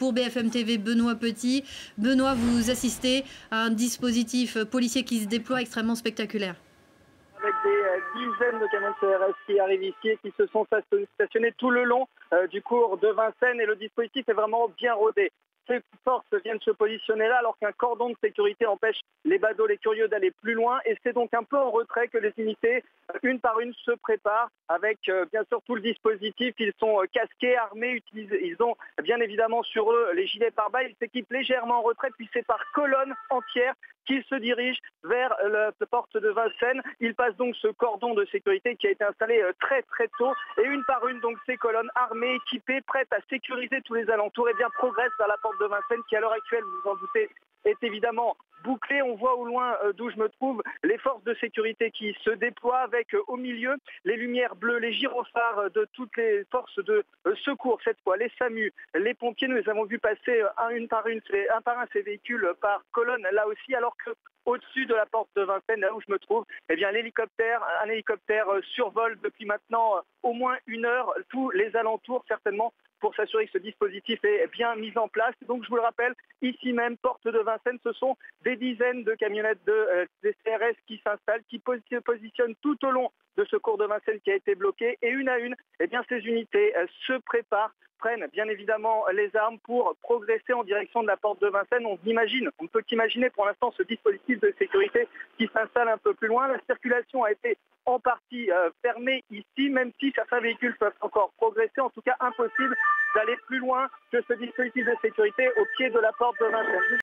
pour BFM TV, Benoît Petit. Benoît, vous assistez à un dispositif policier qui se déploie extrêmement spectaculaire. Avec des dizaines de camions de CRS qui arrivent ici et qui se sont stationnés tout le long du cours de Vincennes, et le dispositif est vraiment bien rodé. Ces forces viennent se positionner là alors qu'un cordon de sécurité empêche les badauds, les curieux d'aller plus loin, et c'est donc un peu en retrait que les unités, une par une, se préparent avec bien sûr tout le dispositif. Ils sont casqués, armés, ils ont bien évidemment sur eux les gilets pare-balles. Ils s'équipent légèrement en retrait, puis c'est par colonne entière qu'ils se dirigent vers la porte de Vincennes. Ils passent donc ce cordon de sécurité qui a été installé très tôt, et une par une, donc ces colonnes armées, équipées, prêtes à sécuriser tous les alentours, et bien progressent vers la porte de Vincennes qui, à l'heure actuelle, vous vous en doutez, est évidemment bouclée. On voit au loin d'où je me trouve les forces de sécurité qui se déploient avec au milieu les lumières bleues, les gyrophares de toutes les forces de secours, cette fois les SAMU, les pompiers. Nous les avons vus passer un par un ces véhicules par colonne là aussi, alors que au-dessus de la porte de Vincennes, là où je me trouve, eh bien, un hélicoptère survole depuis maintenant au moins 1 heure tous les alentours, certainement pour s'assurer que ce dispositif est bien mis en place. Donc je vous le rappelle, ici même, porte de Vincennes, ce sont des dizaines de camionnettes des CRS qui s'installent, qui se positionnent tout au long de ce cours de Vincennes qui a été bloqué, et une à une, eh bien, ces unités se préparent, prennent bien évidemment les armes pour progresser en direction de la porte de Vincennes. On ne peut qu'imaginer pour l'instant ce dispositif de sécurité qui s'installe un peu plus loin. La circulation a été en partie fermée ici, même si certains véhicules peuvent encore progresser. En tout cas, impossible d'aller plus loin que ce dispositif de sécurité au pied de la porte de Vincennes.